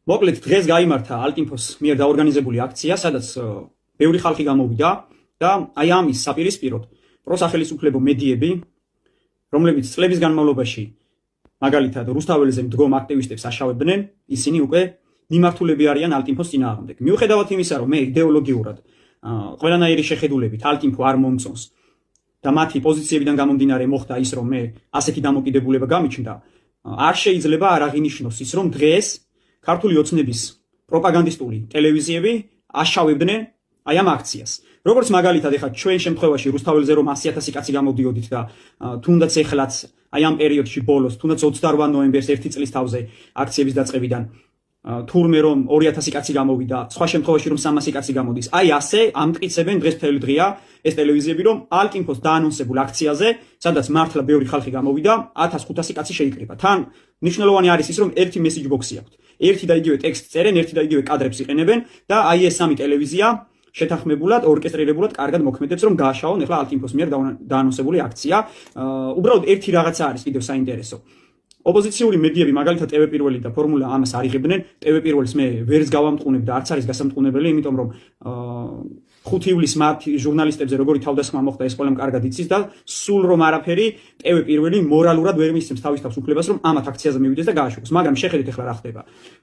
მოკლედ დღეს გაიმართა ალტინფოს მიერ დაორგანიზებული აქცია, სადაც ბევრი ხალხი გამოვიდა და აი ამის საპირისპიროდ პროსახელისუფლებო მედიები, რომლებიც წლების განმავლობაში მაგალითად რუსთაველზე მდგომ აქტივისტებს აშავებდნენ, ისინი უკვე მიმართულები არიან ალტინფოს წინააღმდეგ. მიუხედავად იმისა, რომ მე იდეოლოგიურად ყველანაირი შეხედულებით ალტინფო არ მომწონს და მათი პოზიციებიდან გამომდინარე მოხდა ის, რომ მე ასეთი დამოკიდებულება გამიჩნდა, არ შეიძლება არ აღინიშნოს ის, რომ დღეს ქართული ოცნების პროპაგანდისტული ტელევიზიები აშავებდნენ აი ამ აქციას. როგორც მაგალითად ეხლა ჩვენ შემთხვევაში რუსთაველზე რომ 100,000 კაცი გამოდიოდით და თუნდაც ეხლაც აი ამ პერიოდში ბოლოს, თუნდაც 28 ნოემბერს 1 წლის თავზე აქციების დაწყებიდან თურმე რომ 2000 კაცი გამოვიდა, სხვა შემთხვევაში რომ 300 კაცი გამოდის. აი ასე ამტკიცებენ დღეს მთელი დღეა ეს ტელევიზიები, რომ ალტინფოს დაანონსებულ აქციაზე, სადაც მართლა ბევრი ხალხი გამოვიდა, 1500 კაცი შეიკრიბა. თან მნიშვნელოვანი არის ის, რომ ერთი მესიჯ ბოქსი აქვთ. ერთი და იგივე ტექსტს წერენ, ერთი და იგივე კადრებს იყენებენ და აი ეს სამი ტელევიზია შეთანხმებულად, ორკესტრირებულად კარგად მოქმედებს, რომ გააშავონ ეხლა ალტინფოს მიერ დაანონსებული აქცია. უბრალოდ ერთი რაღაცა არის კიდევ საინტერესო. ოპოზიციური მედიები, მაგალითად TV პირველი და ფორმულა ამას არ იღებდნენ. TV პირველს მე ვერც გავამტყუნებ და არც არის გასამტყუნებელი, იმიტომ რომ 5 ივლისს მათ ჟურნალისტებზე როგორი თავდასხმა მოხდა, ეს ყველამ კარგად იცის და სულ რომ არაფერი TV პირველი მორალურად ვერ მისცემს თავის თავს უფლებას, რომ ამათ აქციაზე მივიდეს და გააშუქოს. მაგრამ შეხედეთ ეხლა რა ხდება.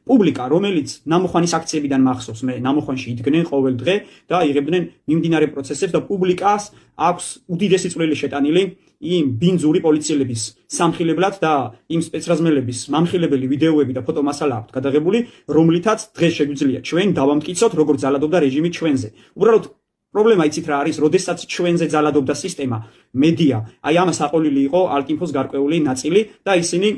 პუბლიკა, რომელიც ნამოხვანის აქციებიდან მახსოვს, მე ნამოხვანში იდგნენ ყოველ დღე და იღებდნენ მიმდინარე პროცესებს და პუბლიკას აქვს უდიდესი წვლილი შეტანილი იმ ბინძური პოლიციელების სამხილებლად და იმ სპეცრაზმელების მამხილებელი ვიდეოები და ფოტომასალა აქვს გადაღებული, რომლითაც დღეს შეგვიძლია ჩვენ დავამტკიცოთ, როგორ ძალადობდა რეჟიმი ჩვენზე. უბრალოდ პრობლემა იცით რა არის, როდესაც ჩვენზე ძალადობდა სისტემა, მედია, აი ამას აყოლილი იყო ალტინფოს გარკვეული ნაწილი და ისინი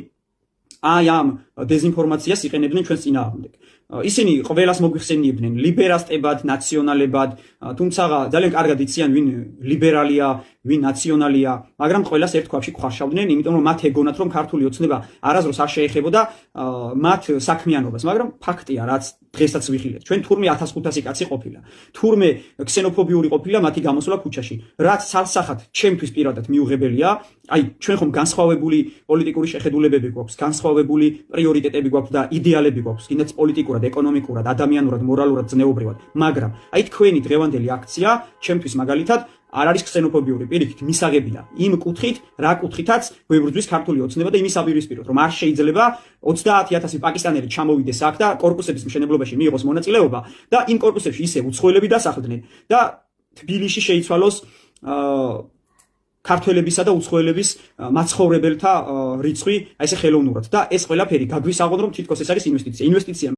აი ამ დეზინფორმაციას იყენებდნენ ჩვენს წინააღმდეგ. ისინი ყველას მოგვიხსენიებდნენ ლიბერასტებად, ნაციონალებად, თუმცა ძალიან კარგად იციან ვინ ლიბერალია, ვინ ნაციონალია, მაგრამ ყველას ერთ ქვაბში გვხარშავდნენ, იმიტომ რომ მათ ეგონათ, რომ ქართული ოცნება არასდროს არ შეეხებოდა მათ საქმიანობას, მაგრამ ფაქტია, რაც დღესაც ვიხილეთ. ჩვენ თურმე 1500 კაცი ყოფილა. თურმე ქსენოფობიური ყოფილა მათი გამოსვლა ქუჩაში, რაც სალსახად ჩემთვის პირადად მიუღებელია. აი, ჩვენ ხომ განსხვავებული პოლიტიკური შეხედულებები გვაქვს, განსხვავებული პრიორიტეტები გვაქვს და იდეალები გვაქვს, კიდაც პოლიტიკურად, ეკონომიკურად, ადამიანურად, მორალურად, ზნეობრივად, მაგრამ აი თქვენი დღევანდელი აქცია, ჩემთვის მაგალითად არ არის ქსენოფობიური, პირიქით მისაღებია იმ კუთხით, რა კუთხითაც გვებრძვის ქართული ოცნება და იმის საპირისპიროდ, რომ არ შეიძლება 30,000 პაკისტანელი ჩამოვიდეს აქ და კორპუსების მშენებლობაში მიიღოს მონაწილეობა და იმ კორპუსებში ისე უცხოელები დასახლდნენ და თბილისში შეიცვალოს ქართველებისა და უცხოელების მაცხოვრებელთა რიცხვი, აი ესე ხელოვნურად და ეს ყველაფერი გაგვისაღონ, რომ თითქოს ეს არის ინვესტიცია.